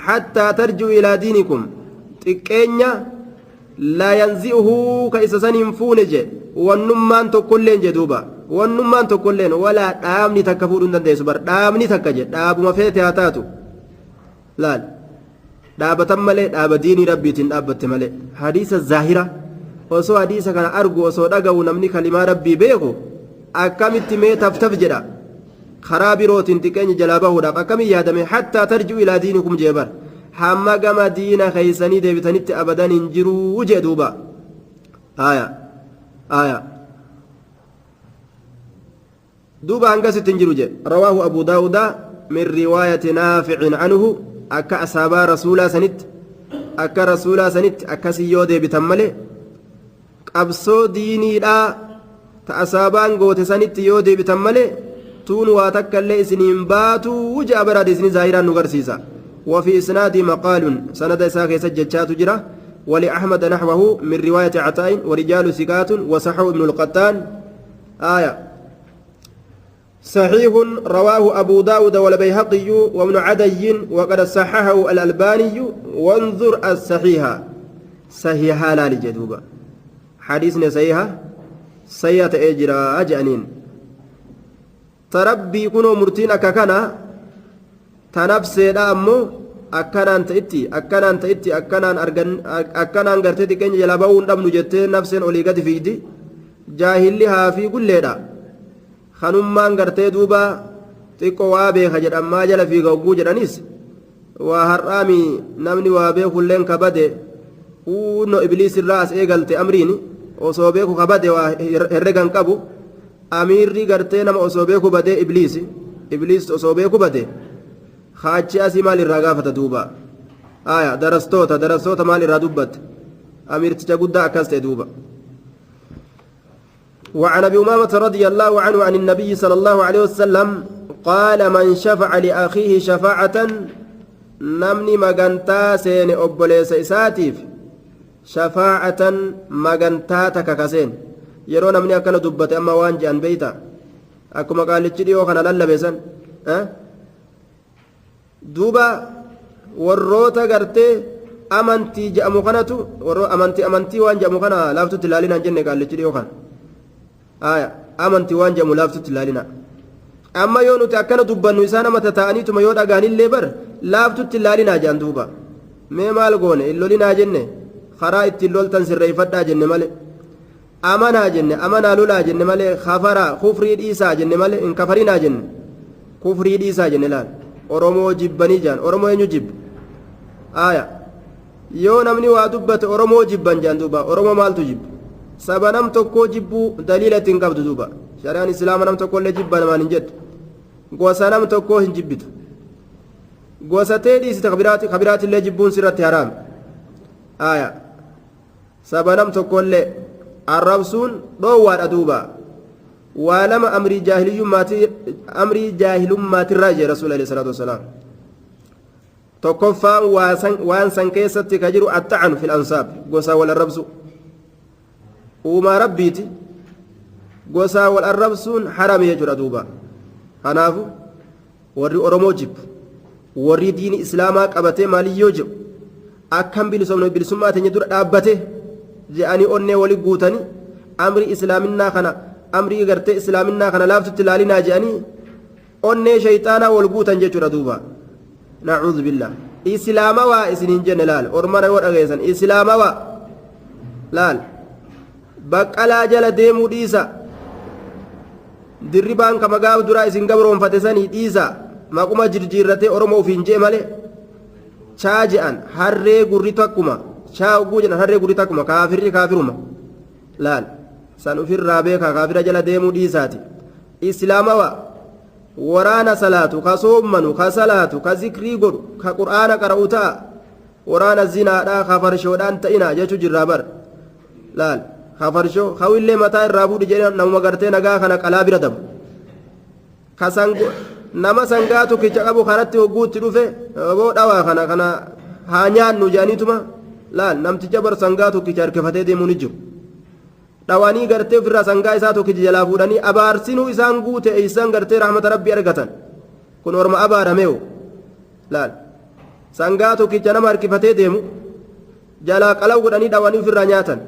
hattaa tarji'u ilaa diinikum xiqqeenya laa yanzi'uhu ka isa saniin fuune je wannummaan tokkolleen je duuba wannummaan tokkolleen walaa dhaabni takka fuudhuu hin dandeessu bar dhaabni takka je dhaabuma feete haa taatu laal dhaabatan malee dhaaba diinii rabbiitiin dhaabbatte malee hadiisa zaahira osoo hadiisa kana argu osoo dhaga'u namni kalimaa rabbii beeku akkamitti mee taftaf jedha karaa birootiin xiqqeenya jalaa bahuudhaaf akkamiin yaadame hattaa tarji'u ilaa diinikum jeebar hamma gama diina keeysanii deebitanitti abadan hin jiruu jee duuba aya duuba hangasitti hin jiru je rawaahu abu daawuda min riwaayati naaficin anhu akka asaabaa rasuulaa sanitti akka rasuulaa sanitti akkasii yoo deebitan malee qabsoo diiniidhaa ta asaabaan goote sanitti yoo deebitan malee tuun waa takka illee isiniin baatuu ja'a baraade isinii zaahiraan nu garsiisa وفي إسناد مقال سند إساك سجدشات جرة ولأحمد نحوه من رواية عطاء ورجال ثقات وصحو ابن القطان آية صحيح رواه أبو داود والبيهقي وابن عدي وقد صححه الألباني وانظر الصحيحة صحيحة لا لجدوبة حديثنا صحيحة سيئة إجراء أجانين تربي كنوا مرتين أكاكنا tanabseedha ammoo akkanaan ta'itti akkanaan gartee xiqqeenya jala ba'uu hin dhabnu jettee nafseen olii gadi fiigdi jaahilli haafii gulleedha kanummaan gartee duuba xiqqoo waa beeka jedhan maa jala fiiga hogguu jedhanis waa har'aami namni waa beekulleen kabade huunno ibliis irraa as eegalte amriin osoo beeku kabade waa herregan qabu amiirri gartee nama osoo beeku badee ibliis osoo beeku bade haachi asii maal irraa gaafata duuba aya darastoota maal irraa dubbatte amirticha guddaa akkas ta'e duuba وعن ابي امامه رضي الله عنه عن النبي صلى الله عليه وسلم قال من شفع لاخيه شفاعه نمني مغنتا سين اوبليس اساتيف شفاعه مغنتا تككسين يرون نمني اكن دبته اما وانجي ان بيتا اكما قال لچديو كان للبسن duuba warroota gartee amantii jedhamu kanatu amantii waan jedhamu kana laaftutti ilaalinaan jenne qaallichi dhiyoo kana amantii waan jedhamu laaftutti ilaalina amma yoo nuti akkana dubbannu isaan nama tata'aniituma yoo dhagaanillee bar laaftutti ilaalinaa jedhan duuba mee maal goone illolinaa jenne karaa ittiin loltan sirreeffadhaa jenne malee amanaa jenne amanaa lolaa jenne malee kafaraa kufrii dhiisaa jenne malee hin kafarinaa jenne kufrii dhiisaa jenne laal oromoo jibbanii jaan oromoo eenyu jibba aya yoo namni waa dubbate oromoo jibban jaan duuba oromoo maaltu jibba saba nam tokkoo jibbuu daliila ittiin qabdu duuba shari'aan islaama nam tokkollee jibba namaan hin jettu gosa nam tokkoo hin jibbitu gosa tee dhiisite kabiraatillee jibbuun sirratti haraam aya saba nam tokkollee arrabsuun dhoowwaadha duuba ولما أمري جاهل ما تراجع رسول الله صلى الله عليه وسلم تكفى وان سن كيست كجر الطعن في الأنساب قصا ولا الربس وما ربيتي قصا ولا الربس حرام يجر دوبا هنافو وري أرموجب وري دين إسلامك أبتي مالي يوجب أكم بلسمات يدور أبتي جاءني أني ولي قوتني أمري إسلامنا خنا أمري قرتي إسلامنا خنا لا فتلالنا جاءني أني شيطانا والقوتا جيشور دوبا نعوذ بالله إسلاما وإسنين جن لال أرمانا ورغيسا إسلاما لال بقلا جل ديمو ديسا dirribaan kama gaaf duraa isin gabroonfate sanii dhiisa maquma jirjiirratee oromoo ofiin jee malee chaa je'an harree gurri takkuma chaa oguu jedhan harree gurri takkuma kaafirri kaafiruma laal san ufirraa beekaa kaafira jala deemuu dhiisaati islaamawa waraana salaatu ka soommanu ka salaatu ka zikrii godhu ka qur'aana qara'u ta'a waraana zinaadhaa ka farshoodhaan ta'ina jechuu jirraa bar laal hafarshoo hawillee mataa irraa fuudhi jedhe namuma gartee nagaa kana qalaa bira dabu nama sangaa tokkicha qabu kanatti hogguutti dhufe boo dhawaa kana haa nyaannu jedhaniituma laal namticha bar sangaa tokkicha harkifatee deemuu ni jiru dhawaanii gartee ofirraa sangaa isaa tokkicha jalaa fuudhanii abaarsinuu isaan guute eeysan gartee rahmata rabbii argatan kun orma abaarameewo laal sangaa tokkicha nama harkifatee deemu jalaa qalaw godhanii dhawaanii ofirraa nyaatan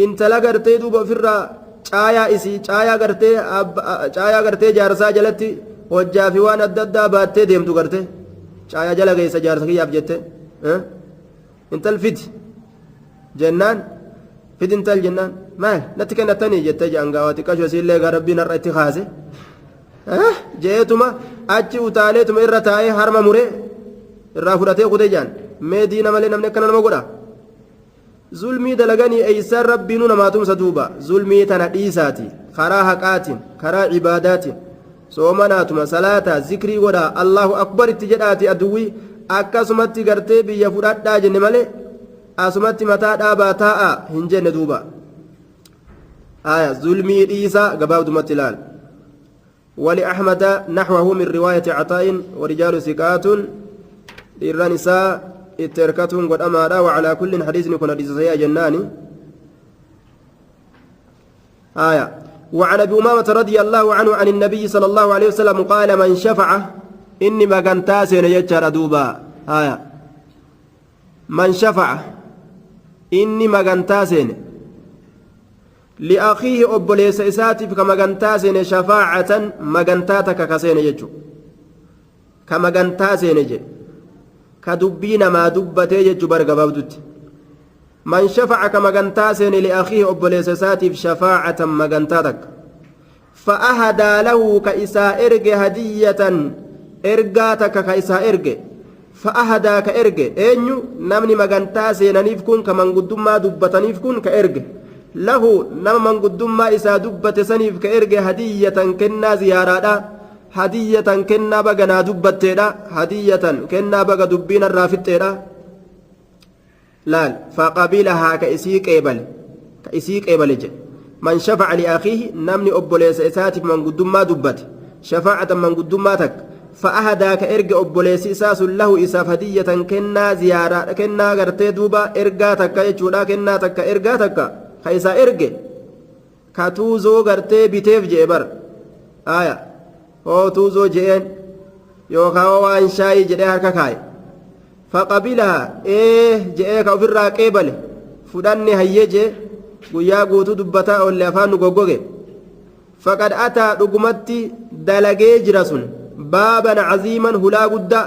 intala gartee duuba ofirraa caayaa isii caayaa gartee jaarsaa jalatti hojjaa fi waan adda addaa baattee deemtu gartee caayaa jala geessa jaarsa kiyyaaf jette intal fidi jennaan fidi intal jennaan maal natti kennattanii jettee jedhan gaawaa xiqqashoo isiillee gaa rabbiin har'a itti kaase jeetuma achi utaaleetuma irra taa'ee harma muree irraa fudhatee kutee jaan mee diina malee namni akkana nama godha zulmii dalaganii eeysan rabbiinuu namaa tumsa duuba zulmii tana dhiisaati karaa haqaatiin karaa cibaadaatiin soomanaatuma salaataa zikrii godhaa allahu akbar itti jedhaati aduwwii akkasumatti gartee biyya fudhadhaa jenne malee asumatti mataa dhaabaa taa'a hin jenne duuba aya zulmii dhiisa gabaabdumatti ilaal ولأحمد نحوه من رواية عطاء ورجال ثقات للرنساء التركتهم قد أمارا وعلى كل حديث يكون حديث صحيح جناني آية وعن أبي أمامة رضي الله عنه عن النبي صلى الله عليه وسلم قال من شفع إني مغنتاسين يجر دوبا آية من شفع إني مغنتاسين لأخيه أبوليس إساتف كمغنتاسين شفاعة مغنتاتك كسين يجو كمغنتاسين يجو كدبين ما دبتي جبر قبضت من شفع كمغنتاسين لأخيه أبوليس ساتف شفاعة مغنتاتك فأهدى له كإساء إرق هدية إرقاتك كإساء إرق فأهدى كإرق أينو نمني مغنتاسين نفكون كمن قدوم ما دبتنيفكون كإرق له نمن قدوم ما إساء دبت سنيف كإرق هدية كنا زيارة هدية كنا بغنا دبتيرا هدية كنا بغ دبين الرافتيرا لال فقبلها كإسيك إبل من شفع لأخيه نمني أبوليس إساتف من قدوم ما دبت شفاعة من قدوم ماتك فأهدى كإرق أبوليس إساس له إساف هدية كنا زيارة كنا غرتي دوبا إرقاتك يجولا كنا تك إرقاتك خيسا إرق كتوزو غرتي بتيف جيبر آية tuuzoo je'een yookaan waan shaayii jedhee harka kaaye faqabilaha je'ee ka ofirraa qeebale fudhanne hayyee jee guyyaa guutuu dubbataa oolle afaan nu goggoge faqad ataa dhugumatti dalagee jira sun baaban caziiman hulaa guddaa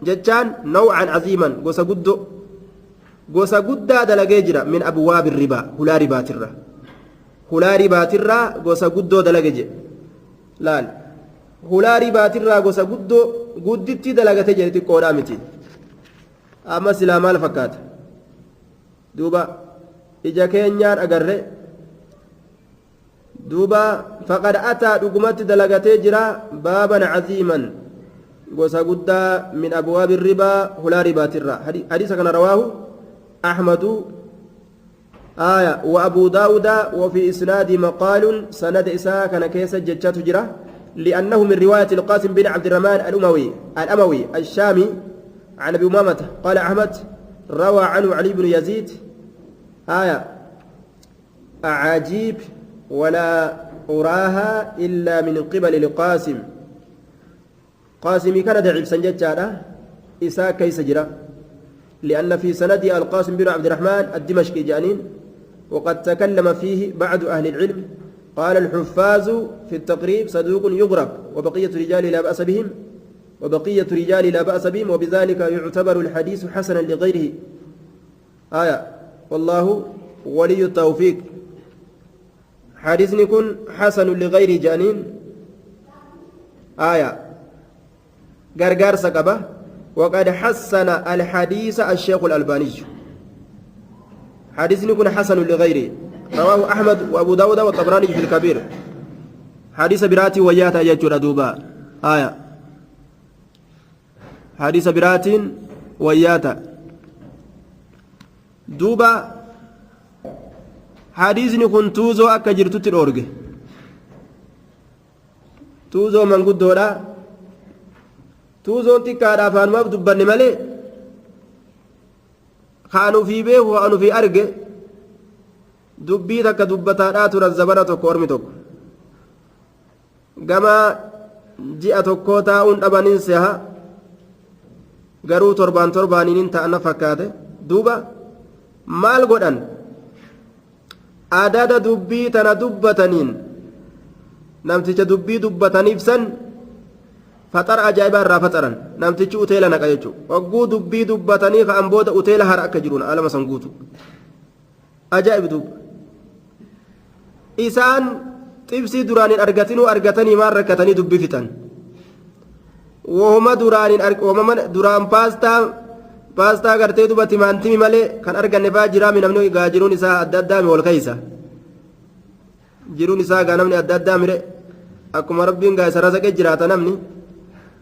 jechaan nawcan caziiman gosa guddaa dalagee jira min abwaabi ribaa hulaa ribaatirraa gosa guddoo dalage je laal hulaa ribaatirraa gosa gudditti dalagate jedhe xiqqoodhaa miti amma silaa maal fakkaata duuba ija keenyaan agarre duuba faqad ataa dhugumatti dalagatee jira baaban caziiman gosa guddaa min abwaabi ribaa hulaa ribaatirraa hadiisa kana rawaahu ahmadu آية وأبو داود وفي إسناد مقال سند إساء كان كيس جتشات جرة لأنه من رواية القاسم بن عبد الرحمن الأموي الشامي عن أبي أمامة قال أحمد روى عنه علي بن يزيد آية أعاجيب ولا أراها إلا من قبل القاسم قاسم كان ضعيف سنجد إساء كيس جرة لأن في سند القاسم بن عبد الرحمن الدمشقي جانين وقد تكلم فيه بعض أهل العلم قال الحفاظ في التقريب صدوق يغرب وبقية رجال لا بأس بهم وبذلك يعتبر الحديث حسنا لغيره آية والله ولي التوفيق حديث يكون حسن لغيره جانين آية غرغر سكبة وقد حسن الحديث الشيخ الألباني حديث يكون حسن لغيره رواه أحمد وأبو داود والطبراني في الكبير حديث براتي وياتا يجور دوبا آية حديث برات وياتا دوبا حديث يكون توزو أكا جرتو تلورج توزو من قد دولا توزو تكا رافان ما بدبني ملي خانو في بيه وانو في أرجه dubbii takka dubbataadhaa turan zabana tokko ormi tokko gama ji'a tokkoo taa'uun dhabaniin seha garuu torbaaniin ta'ana fakkaate duuba maal godhan adada dubbii tana dubbataniin namticha dubbii dubbataniif san faxara ajaa'ibaa irraa faxaran namtichi uteela naqa jechuudha wagguu dubbii dubbatanii ka'an booda uteela hara akka jiruun alama san guutu ajaa'ib duuba isaan xibsii duraanin argatinuu argatanii maan rakkatanii dubbii fixan wooma duraan paastaa gartee duba timaantimi malee kan arganne faa jiraami namni gaa jiruun isaa adda addaa mi ol keeysa jiruun isaa gaa namni adda addaa mire akkuma rabbiin gaa isa rasaqe jiraata namni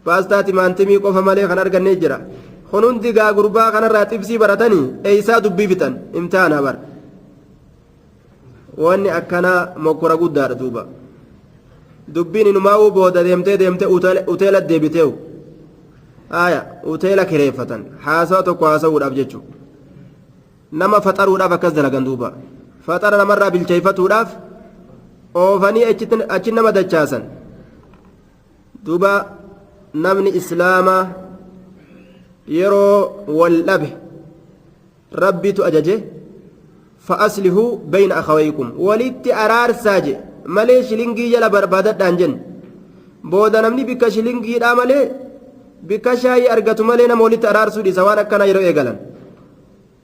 paastaa timaantimii qofa malee kan arganne jira hunundi gaa gurbaa kanarraa xibsii baratanii eeysaa dubbii fixan imtihaana bara wanni akkanaa mokkora guddaadha duuba dubbiin inumaa'uu booda deemtee uteela deebiteewu aya uteela kireeffatan haasawa tokko haasawuudhaaf jechuudha nama faxaruudhaaf akkas dalagan duuba faxara namarraa bilcheeffatuudhaaf oofanii achi nama dachaasan duuba namni islaamaa yeroo wal dhabe rabbitu ajaje فأصلحوا بين أخويكم ولدت أرار ساجي مالي شلنجي يلا بربادت دانجن بودا نمني بك شلنجي دا مالي بك شاي أرغتو مالي نمولت أرار سودي سوانا كان يرو إيغالان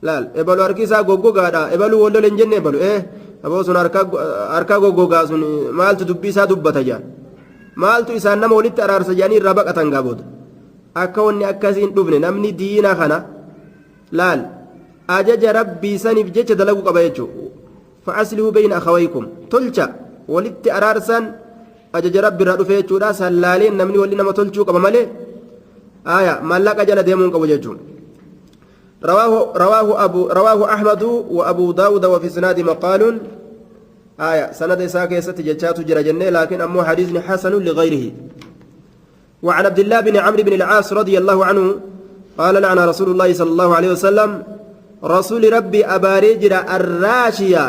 لال إبالو أركيسا غوغو غادا إبالو ولو لنجن إبالو أبو سن أركا غوغو غاسون مالتو دبيسا دبتا جان مالتو إسان نمولت أرار سجاني رابق أتنغا بود أكوني أكاسين دبني نمني دينا خانا لال ajaja rabbii saniif jecha dalaguu qaba jechuudha fa'aslihuu bayna akhawaykum tolcha walitti araarsan ajaja rabbi irraa dhufe jechuudha sallaaleen namni walli nama tolchuu qaba malee aya mallaqa jala deemuun qabu jechuudha رواه أحمد وأبو داود وفي سناد مقال آية سند إساك يستي جتشات جرى جنة لكن أمو حديث حسن لغيره وعن عبد الله بن عمرو بن العاص رضي الله عنه قال لعن رسول الله صلى الله عليه وسلم رسول ربي أبارجر الراشية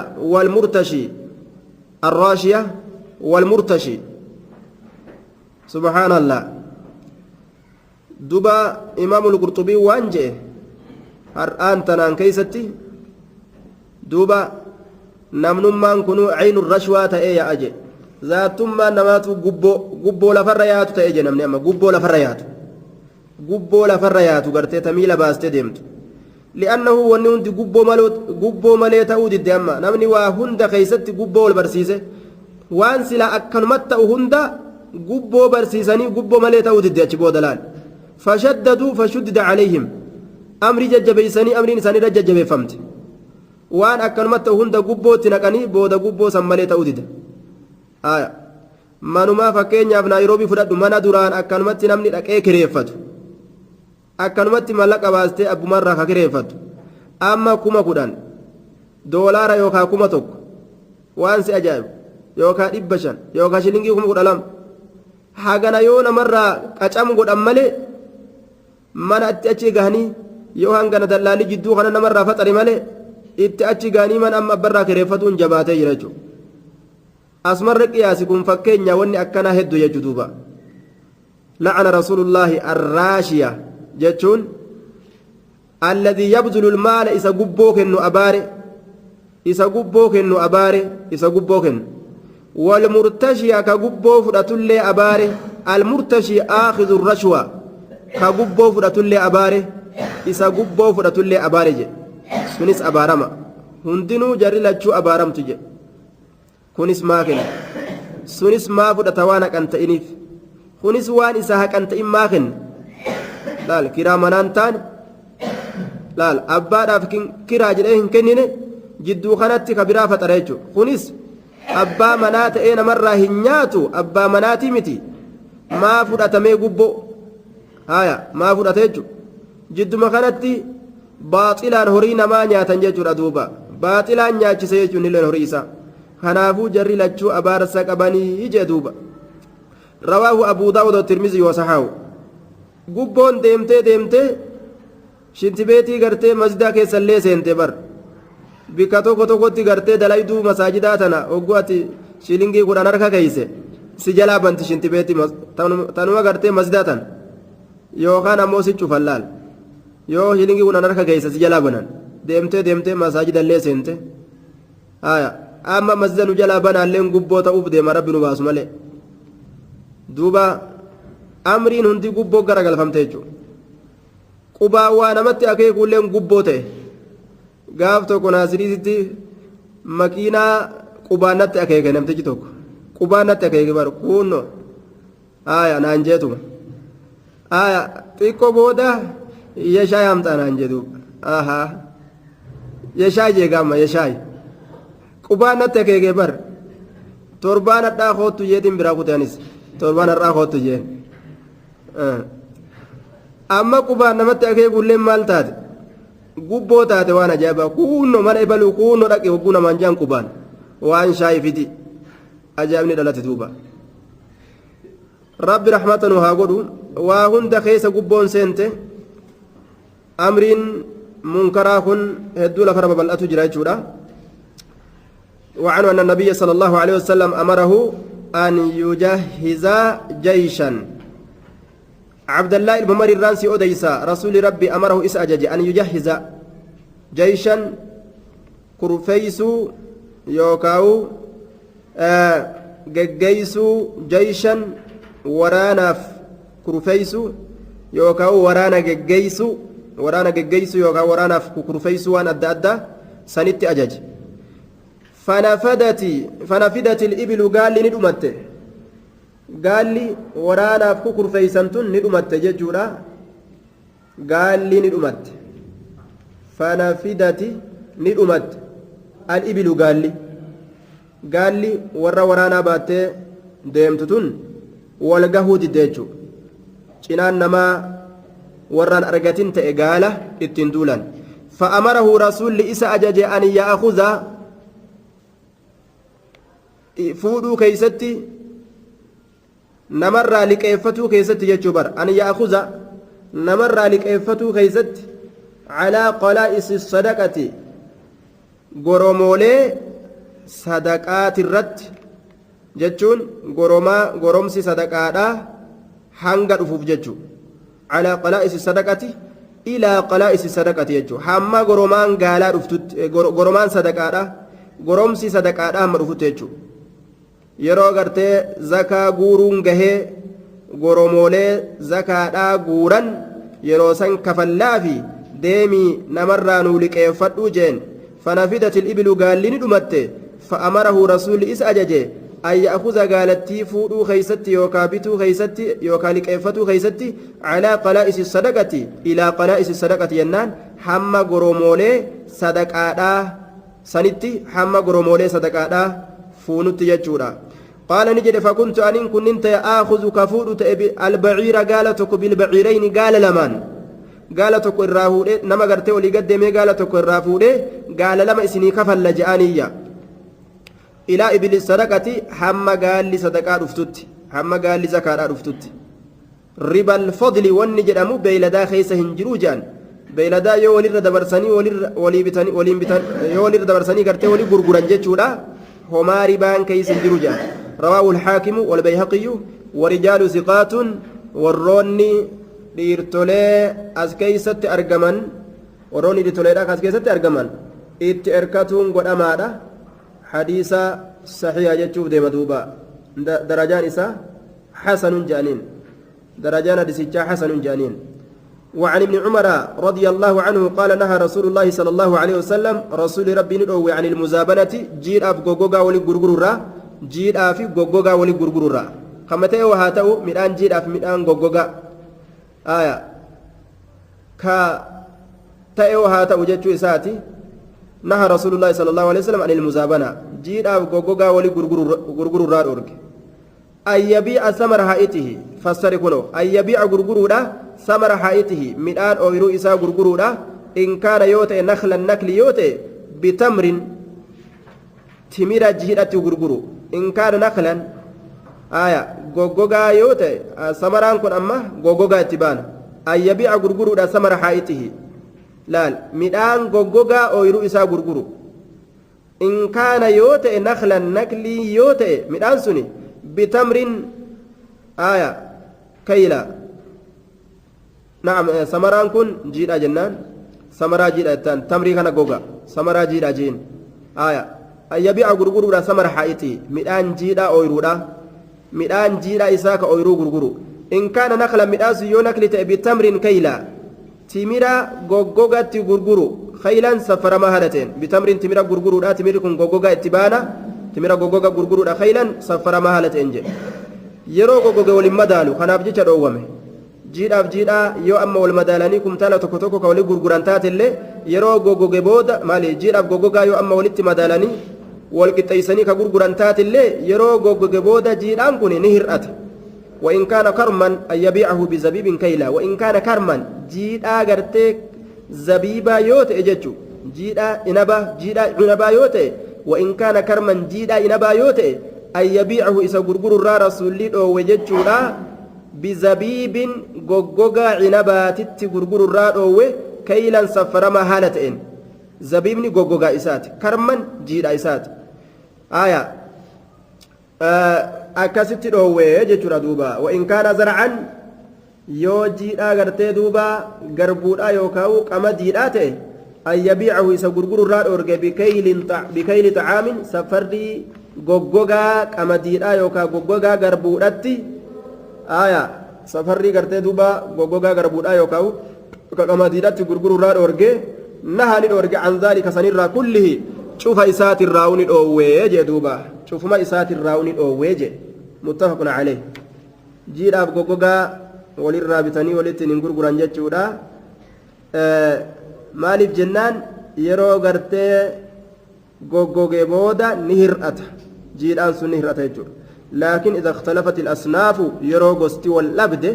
والمرتشي سبحان الله دبا إمام القرطبي وانجه har'aan tanaan keeysatti duuba namnummaan kunuu caynu rashwaa ta'ee yaa'a je zaattummaan namaatu gubboo lafarra yaatu ta'ee je namni amma gubboo lafarra yaatu gartee tamiila baastee deemtu li'annahu wanni hundi gubboo malee ta'uu didde amma namni waa hunda keeysatti gubboo wal barsiise waan silaa akkanumatti ta'u hunda gubboo barsiisanii gubboo malee ta'uu didde achi booda laal fashaddaduu fashuddida calayhim amri jajjabeeysanii amriin isaanii irra jajjabeeffamte waan akkanumatti hunda gubbootti naqanii booda gubboo san malee ta'uu dida manumaa fakkeenyaaf naayiroobii fudhadhu mana duraan akkanumatti namni dhaqee kireeffatu akkanumatti mallaqa baastee abbumarraa ka kireeffatu amma 10,000 doolaara yookaa 1,000 waan si ajaa'ibu yookaa 500 yookaa shilingii 12,000 hagana yoo namarraa qacam godhan malee mana itti achi gahanii yoo hangana dallaalii jidduu kana namarraa faxari malee itti achi gahanii man amma abbarraa kireeffatuun jabaatee jira jechuudha asmarra qiyaasi kun fakkeenya wanni akkanaa hedduu jechuu duuba la'ana rasuulullaahi arraashiya jechuun alladhii yabdulu lmaala isa gubboo kennu abaare isa gubboo kennu والمرتشي كغبو فدتل أباره المرتشي آخذ الرشوة كغبو فدتل أباره إسا غبو فدتل أباره سنس أبارما هندنو جري لجو أبارم تجي كونس ماكن سنس ما فدتوانا كنت إنيف كونس وان إسا كنت إن ماكن لال كرامنان تان لال أبارا فكين كراج لهن كنين جدو خانتي كبرا فتريجو كونس abbaa manaa ta'ee namarraa hin nyaatu abbaa manaatii miti maa fudhatamee gubboo haya maa fudhate jechuudha jidduma kanatti baaxilaan horii namaa nyaatan jechuudha duuba baaxilaan nyaachise jechuun illee horii isaa kanaafuu jarri lachuu abaarsa qabanii jee duuba rawaahu abuu daawud wa tirmizii wa saxaahu gubboon deemtee shintibeetii gartee masjidaa keessallee seente bar bikka tokkotti gartee dalayduu masaajidaa tana ogguwati shilingii 10 harka keeyse si jalaa banti shintibeetii tanuma gartee masjidaa tan yookaan ammoo si cufallaal yoo shilingii 10 harka keeyse si jalaa banan deemtee masaajidallee seente haya amma masjida nu jalaa banaalleen gubboo ta'uuf deema rabbi nu baasu malee duuba amriin hundi gubboo garagalfamte jechuudha qubaa waa namatti akeekuulleen gubboo ta'e gaaf tokko naasiriisitti makiinaa qubaannatti akeeke namtichi tokko qubaannatti akeeke bar kuunno haya naan jeetuma haya xiqqoo booda yeshaay hamxaa naan jedhu aha yeshaay jeegaamma yeshaay qubaannatti akeeke bar torbaan hadhaa koottu jeetiin biraa kutanis torbaan har'aa koottu jeen amma qubaan namatti akeekulleen maal taate gubboo taate waan ajaa'ibaa kuunno mana ibaluu kuunno dhaqe hogguu namaan jaan qubaan waan shaayii fiti ajaa'ibni dhalate duuba rabbi rahmatan haa godhu waa hunda keessa gubboon seente amriin munkaraa kun hedduu lafarra babal'atu jira jechuudha وعنه أن النبي صلى الله عليه وسلم أمره أن يجهز جيشا عبد الله بن عمر الرانسي أديسا رسول ربي أمره إسأجج أن يجهز جيشا كرفيس يوكاو جيس جيشا وراناف كرفيس يوكاو ورانا جيس يوكاو وراناف كرفيس وان أدى سنت أجج فنفدت الإبل قال لي ندمت قال لي ورانا فكر فيسنتون ندمت ججورا قال لي ندمت فنفدت ندمت الإبل قال لي ورانا بات ديمتتون والقهود ديجو cinaan namaa warraan argatin ta'e gaala ittiin duulan fa'amarahu rasuulli isa ajaje an ya'khudha fuudhuu keeysatti namarraa liqeeffatuu keeysatti jechuu bar an ya'khudha namarraa liqeeffatuu keeysatti calaa qalaa'isi sadaqati goromoolee sadaqaatirratti jechuun goromsi sadaqaadha hanga dhufuuf jechuu calaa qalaa'isi sadaqati ilaa qalaa'isi sadaqati jechuu hamma goromaan gaalaa dhuftutti goromaan sadaqaadha goromsi sadaqaadha hamma dhufutti jechuu yeroo gartee zakaa guuruun gahee goromoolee zakaadhaa guuran yeroo san kafallaafi deemii namarraa nuu liqeeffadhuu jeen fanafidati ibilu gaalli ni dhumatte fa'amarahu rasuulli isa ajaje an ya'khudha gaalattii fuudhuu keeysatti yookaa bituu keeysatti yookaa liqeeffatuu keeysatti calaa qalaa'isi sadaqati ilaa qalaa'isi sadaqati jennaan hamma goromoolee sadaqaadhaa sanitti hamma goromoolee sadaqaadhaa fuunutti jechuudha qaala ni jedhe fakuntu anin kunnin ta'e aakhudhu ka fuudhu ta'e albaciira gaala tokko bilbaciirayni gaala lamaan gaala tokko irraa fuudhee nama gartee olii gaddeemee gaala tokko irraa fuudhee gaala lama isinii kafalla je'aniyya ilaa ibili sadaqati hamma gaalli sadaqaa dhuftutti hamma gaalli zakaadhaa dhuftutti ribal fadli wanni jedhamu beeyladaa keessa hin jiru je'an beeyladaa yoo walirra dabarsanii yoo walirra dabarsanii gartee walii gurguran jechuudha homaa ribaan keessa hin jiru je'an rawaahu alxaakimu walbayhaqiyyu warijaalu siqaatun warroonni dhiirtolee as keessatti argaman warroonni dhiirtoleedha as keessatti argaman itti erkatuun godhamaadha hadiisa saxiiha jechuuf deema duuba darajaan isaa hasanun je'aniin درجان حديثا حسن جانين وعن ابن عمر رضي الله عنه قال نهى رسول الله صلى الله عليه وسلم رسول ربي ندعو عن المزابنة جيد أف غوغوغا ولي غرغرورا جيد أف غوغوغا ولي غرغرورا خمتي وهاتو ميدان جيد أف ميدان غوغوغا آية كا تأي وهاتو جتشو إساتي نهى رسول الله صلى الله عليه وسلم عن المزابنة جيد أف غوغوغا ولي غرغرورا أورك أن يبيع ثمر حائته فسركنه أن يبيع غرغرودا ثمر حائته ميدان أويرو إسا غرغرودا إن كان يوتي نخل النكل يوتي بتمر تمر جهدة غرغرو إن كان نخلا آية غوغوغا يوتي ثمران كن أما غوغوغا تبان أن يبيع غرغرودا ثمر حائته لا ميدان غوغوغا أويرو إسا غرغرو إن كان يوتي نخل النكل يوتي ميدان سني بتمر آية كيلا نعم سمران كن جيدا جنان سمرا جيدا تان تمري كان غوغا سمرا جيدا جين آية أن يبيع غرغرو دا سمر حائتي ميدان جيدا أويرو دا ميدان جيدا إساك أويرو غرغرو إن كان نخلا ميداس يونك بتمر كيلا تمرا غوغوغا تي غرغرو خيلا سفر مهالتين بتمر تمرا غرغرو دا تمر كن غوغوغا اتبانا timira gogoga gurguruudha khaylan saffaramaa haala ta'een jedhe yeroo gogoge waliin madaalu kanaaf jecha dhoowwame jiidhaaf jiidhaa yoo amma wal madaalanii kumtaala tokko tokko ka walii gurguran taatillee yeroo gogoge booda maali jiidhaaf gogogaa yoo amma walitti madaalanii wal qixxeessanii ka gurguran taatillee yeroo gogoge booda jiidhaan kun ni hir'ata وإن كان كرما أن يبيعه بزبيب كيلا وإن كان كرما جيدا غرتي زبيبا يوت اجچو جيدا عنبا يوت وإن كان كرما جيدا إنبا يوتي أن يبيعه إسا غرغر الرا رسول أو وجدشورا بزبيب غوغوغا عنبا تتي غرغر الرا أو كيلا سفرما هالتين زبيبني غوغوغا إسات كرما جيدا إسات آية أكست أو وجدشورا دوبا وإن كان زرعا يو جيدا غرتي دوبا غربودا يوكاو كما جيداته أن يبيعه إسا غرغر الراد أورغي بكيل طعام سفردي غوغوغا كما ديدا يوكا غوغوغا غربوداتي آية سفردي غرتي دوبا غوغوغا غربودا يوكا كما ديداتي غرغر الراد أورغي نهاني أورغي عن ذلك سنرى كله شوف إسات الراون الأووي دوبا شوف ما إسات الراون الأووي متفق عليه جيدا غوغوغا وللرابطاني ولتنين غرغران جتشودا maaliif jennaan yeroo gartee goggogee booda ni hir'ata jiidhaan sun ni hir'ata jechuudha laakiin idha ikhtalafat al-asnaafu yeroo gosti wal dhabde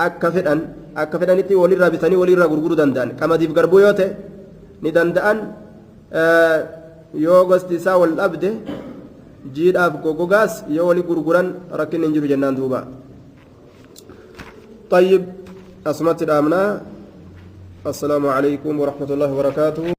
akka fedhanitti walirraa bitanii walirraa gurguruu danda'an qamadiif garbuu yoo ta'e ni danda'an yoo gosti isaa wal dhabde jiidhaaf goggogaas yoo walii gurguran rakkinni hin jiru jennaan duuba طيب أسمت الأمنا السلام عليكم ورحمة الله وبركاته